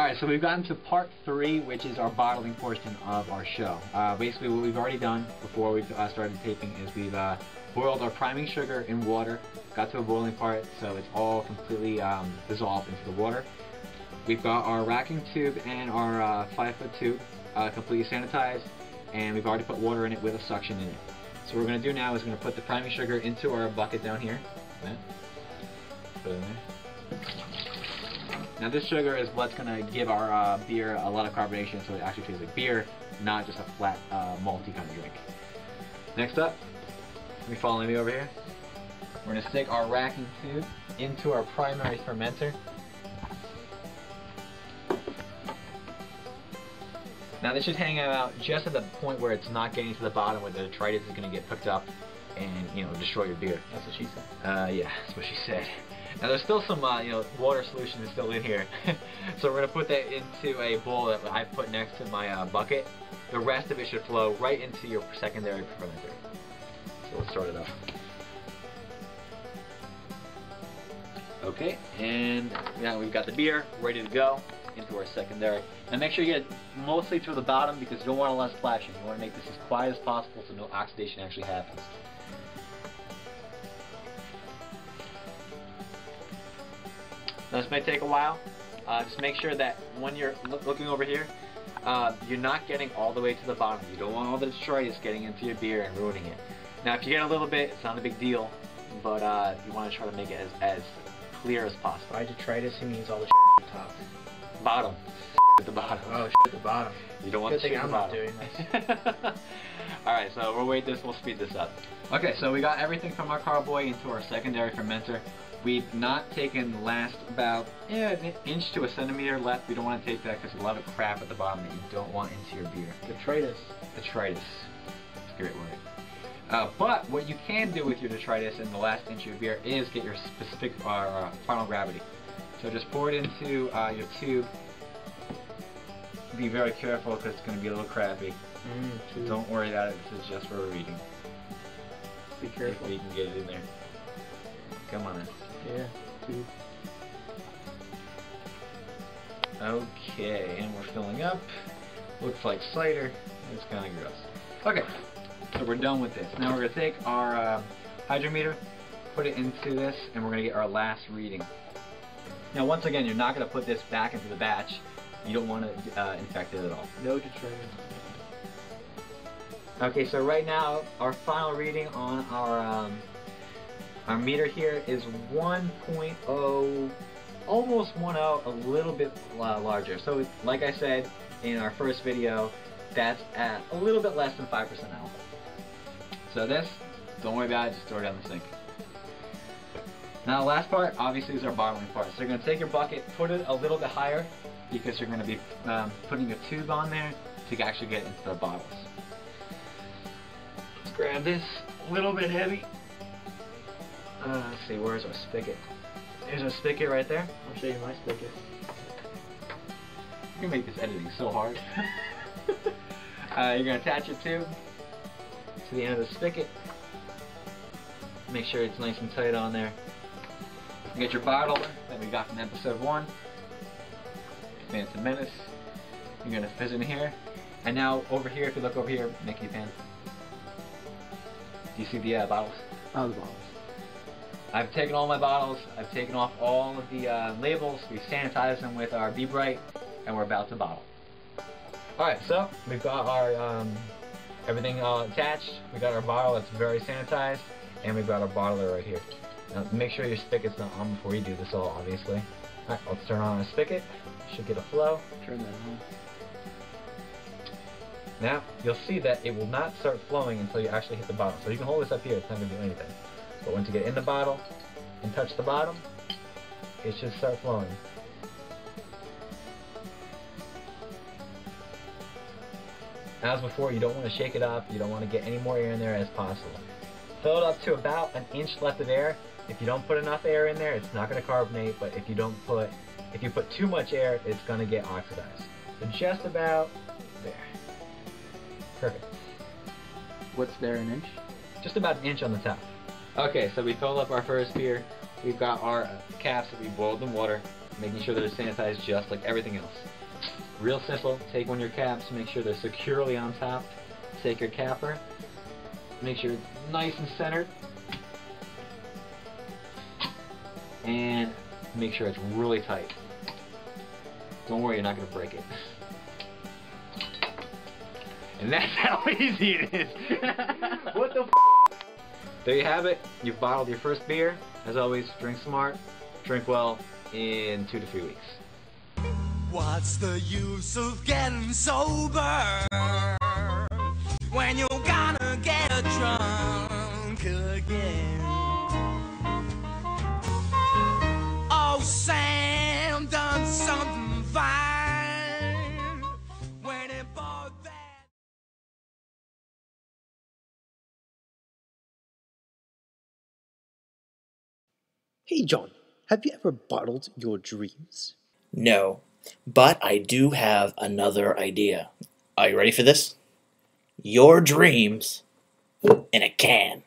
Alright, so we've gotten to part 3, which is our bottling portion of our show. Basically what we've already done before we started taping is we've boiled our priming sugar in water, got to a boiling part, so it's all completely dissolved into the water. We've got our racking tube and our 5-foot tube completely sanitized, and we've already put water in it with a suction in it. So what we're going to do now is we're going to put the priming sugar into our bucket down here. Put it in there. Now this sugar is what's going to give our beer a lot of carbonation, so it actually tastes like beer, not just a flat malty kind of drink. Next up, you following me over here? We're going to stick our racking tube into our primary fermenter. Now this should hang out just at the point where it's not getting to the bottom, where the detritus is going to get picked up and, you know, destroy your beer. That's what she said. Yeah, that's what she said. Now there's still some, water solution is still in here. So we're going to put that into a bowl that I put next to my bucket. The rest of it should flow right into your secondary fermenter. So let's start it up. Okay, and now we've got the beer ready to go into our secondary. Now make sure you get it mostly to the bottom because you don't want a lot of splashing. You want to make this as quiet as possible so no oxidation actually happens. Now this may take a while. Just make sure that when you're looking over here, you're not getting all the way to the bottom. You don't want all the detritus getting into your beer and ruining it. Now if you get a little bit, it's not a big deal, but you want to try to make it as clear as possible. By detritus, he means all the at the top. Bottom. At the bottom. Oh, at the bottom. You don't want to shit at the bottom. Doing this. Alright, so we'll speed this up. Okay, so we got everything from our carboy into our secondary fermenter. We've not taken the last about an inch to a centimeter left. We don't want to take that because there's a lot of crap at the bottom that you don't want into your beer. Detritus. Detritus. It's a great word. But what you can do with your detritus in the last inch of your beer is get your specific final gravity. So just pour it into your tube. Be very careful because it's going to be a little crappy. Don't worry about it. This is just for a reading. Be careful. If we can get it in there. Come on in. Yeah, tube. Okay, and we're filling up. Looks like cider. It's kind of gross. Okay, so we're done with this. Now we're going to take our hydrometer, put it into this, and we're going to get our last reading. Now once again, you're not going to put this back into the batch. You don't want to infect it at all. No detritus. Okay, so right now our final reading on our meter here is 1.0, almost 1.0, a little bit larger. So like I said in our first video, that's at a little bit less than 5% alcohol. So this, don't worry about it, just throw it down the sink. Now the last part, obviously, is our bottling part. So you're going to take your bucket, put it a little bit higher, because you're going to be putting a tube on there to actually get into the bottles. Let's grab this, a little bit heavy. Let's see, where's our spigot? There's our spigot right there. I'll show you my spigot. You're going to make this editing so hard. You're going to attach your tube to the end of the spigot. Make sure it's nice and tight on there. You get your bottle that we got from episode 1. Phantom Menace. You're going to fizz in here. And now over here, if you look over here, Mickey Pan. Do you see the bottles? Oh, the bottles. I've taken all my bottles. I've taken off all of the labels. We've sanitized them with our Be Bright, and we're about to bottle. Alright, so we've got our everything all attached. We got our bottle that's very sanitized, and we've got our bottler right here. Now make sure your spigot's not on before you do this all, obviously. Alright, let's turn on our spigot. Should get a flow. Turn that on. Now, you'll see that it will not start flowing until you actually hit the bottom. So you can hold this up here, it's not going to do anything. But once you get in the bottle and touch the bottom, it should start flowing. As before, you don't want to shake it up, you don't want to get any more air in there as possible. Fill it up to about an inch left of air. If you don't put enough air in there, it's not going to carbonate, but if you put too much air, it's going to get oxidized. So just about there. Perfect. What's there, an inch? Just about an inch on the top. Okay, so we filled up our first beer. We've got our caps that we boiled in water. making sure they're sanitized just like everything else. Real simple. Take one of your caps, make sure they're securely on top. Take your capper, make sure it's nice and centered, and make sure it's really tight. Don't worry, you're not going to break it. And that's how easy it is. What the f? There you have it. You've bottled your first beer. As always, drink smart, drink well in 2 to 3 weeks. What's the use of getting sober when you're gonna get drunk again? Oh, Sam done something fine when he bought that. Hey John, have you ever bottled your dreams? No, but I do have another idea. Are you ready for this? Your dreams in a can.